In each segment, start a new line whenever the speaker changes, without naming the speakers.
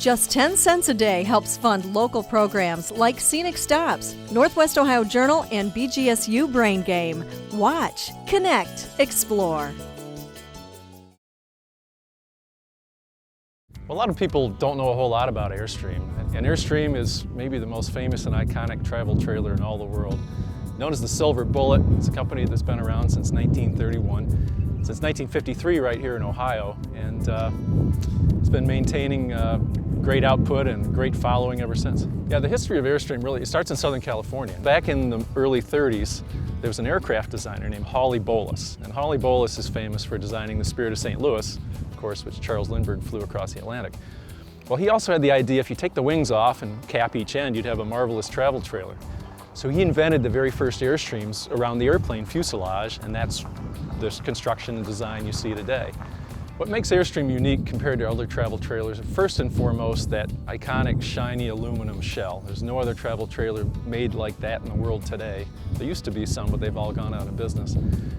Just 10 cents a day helps fund local programs like Scenic Stops, Northwest Ohio Journal, and BGSU Brain Game. Watch, connect, explore.
Well, a lot of people don't know a whole lot about Airstream, and Airstream is maybe the most famous and iconic travel trailer in all the world. Known as the Silver Bullet, it's a company that's been around since 1931, since 1953 right here in Ohio, and it's been maintaining great output and great following ever since. Yeah, the history of Airstream really, it starts in Southern California. Back in the early 30s, there was an aircraft designer named Hawley Bolus, and Hawley Bolus is famous for designing the Spirit of St. Louis, of course, which Charles Lindbergh flew across the Atlantic. Well, he also had the idea if you take the wings off and cap each end, you'd have a marvelous travel trailer. So he invented the very first Airstreams around the airplane fuselage, and that's the construction and design you see today. What makes Airstream unique compared to other travel trailers is first and foremost that iconic shiny aluminum shell. There's no other travel trailer made like that in the world today. There used to be some, but they've all gone out of business.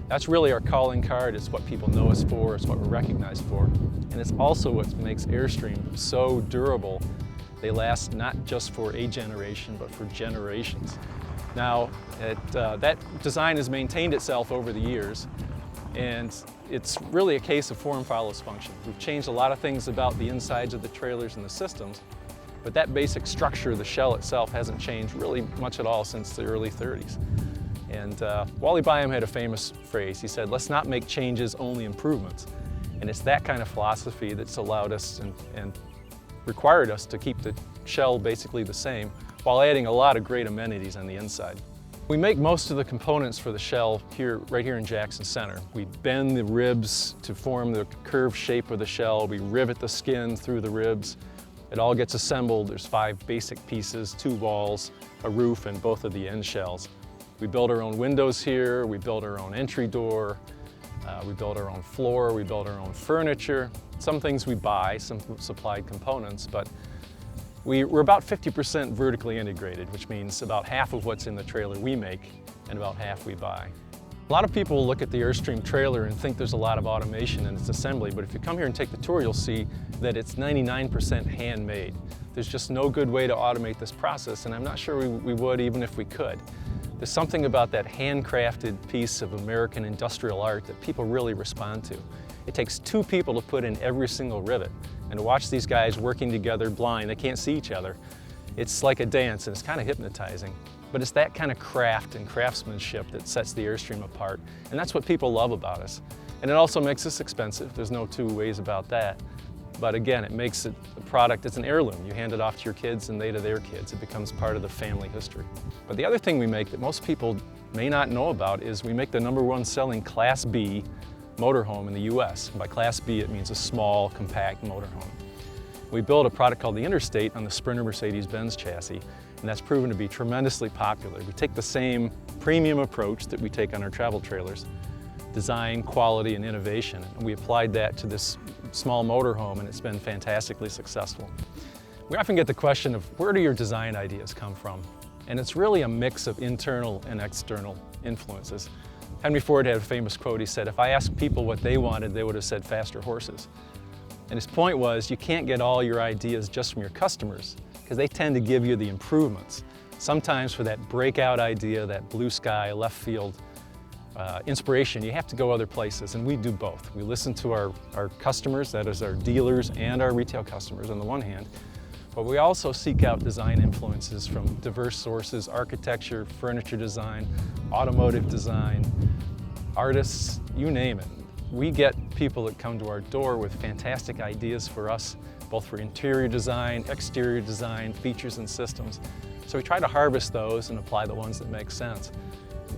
That's really our calling card. It's what people know us for. It's what we're recognized for. And it's also what makes Airstream so durable. They last not just for a generation, but for generations. Now, that design has maintained itself over the years, and it's really a case of form follows function. We've changed a lot of things about the insides of the trailers and the systems, but that basic structure, the shell itself, hasn't changed really much at all since the early 30s. And Wally Byam had a famous phrase. He said, "Let's not make changes, only improvements." And it's that kind of philosophy that's allowed us and required us to keep the shell basically the same, while adding a lot of great amenities on the inside. We make most of the components for the shell right here in Jackson Center. We bend the ribs to form the curved shape of the shell. We rivet the skin through the ribs. It all gets assembled. There's 5 basic pieces, 2 walls, a roof, and both of the end shells. We build our own windows here. We build our own entry door. We build our own floor. We build our own furniture. Some things we buy, some supplied components, but we're about 50% vertically integrated, which means about half of what's in the trailer we make and about half we buy. A lot of people look at the Airstream trailer and think there's a lot of automation in its assembly, but if you come here and take the tour, you'll see that it's 99% handmade. There's just no good way to automate this process, and I'm not sure we would even if we could. There's something about that handcrafted piece of American industrial art that people really respond to. It takes 2 people to put in every single rivet. And to watch these guys working together blind, they can't see each other. It's like a dance, and it's kind of hypnotizing. But it's that kind of craft and craftsmanship that sets the Airstream apart. And that's what people love about us. And it also makes us expensive. There's no 2 ways about that. But again, it makes it a product, it's an heirloom. You hand it off to your kids and they to their kids. It becomes part of the family history. But the other thing we make that most people may not know about is we make the #1 selling Class B motorhome in the U.S. By Class B, it means a small, compact motorhome. We built a product called the Interstate on the Sprinter Mercedes-Benz chassis, and that's proven to be tremendously popular. We take the same premium approach that we take on our travel trailers, design, quality, and innovation, and we applied that to this small motorhome, and it's been fantastically successful. We often get the question of, where do your design ideas come from? And it's really a mix of internal and external influences. Henry Ford had a famous quote. He said, "If I asked people what they wanted, they would have said faster horses." And his point was, you can't get all your ideas just from your customers, because they tend to give you the improvements. Sometimes for that breakout idea, that blue sky, left field inspiration, you have to go other places, and we do both. We listen to our customers, that is our dealers and our retail customers on the one hand, but we also seek out design influences from diverse sources: architecture, furniture design, automotive design, artists, you name it. We get people that come to our door with fantastic ideas for us, both for interior design, exterior design, features and systems. So we try to harvest those and apply the ones that make sense.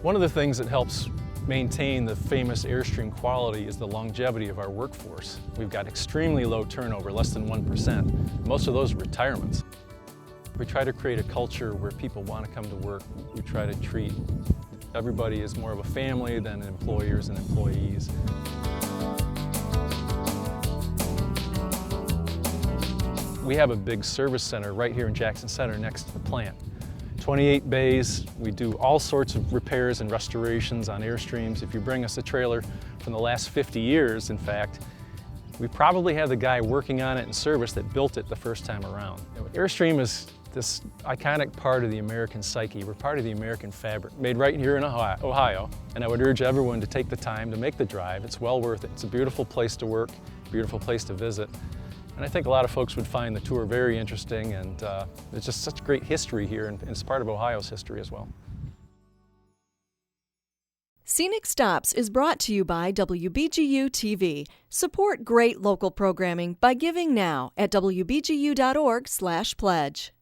One of the things that helps maintain the famous Airstream quality is the longevity of our workforce. We've got extremely low turnover, less than 1%. Most of those are retirements. We try to create a culture where people want to come to work. We try to treat everybody as more of a family than employers and employees. We have a big service center right here in Jackson Center next to the plant. 28 bays. We do all sorts of repairs and restorations on Airstreams. If you bring us a trailer from the last 50 years, in fact, we probably have the guy working on it in service that built it the first time around. Airstream is this iconic part of the American psyche. We're part of the American fabric, made right here in Ohio. And I would urge everyone to take the time to make the drive. It's well worth it. It's a beautiful place to work, beautiful place to visit. And I think a lot of folks would find the tour very interesting, and there's just such great history here, and it's part of Ohio's history as well.
Scenic Stops is brought to you by WBGU-TV. Support great local programming by giving now at wbgu.org/pledge.